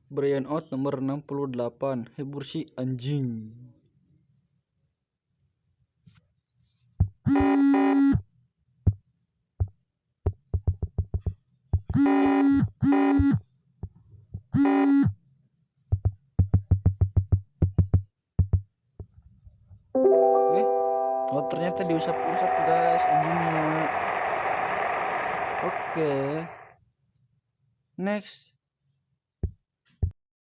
Brian out nomor 68, hibur si anjing. Oh ternyata diusap-usap guys anjingnya. Oke. Next.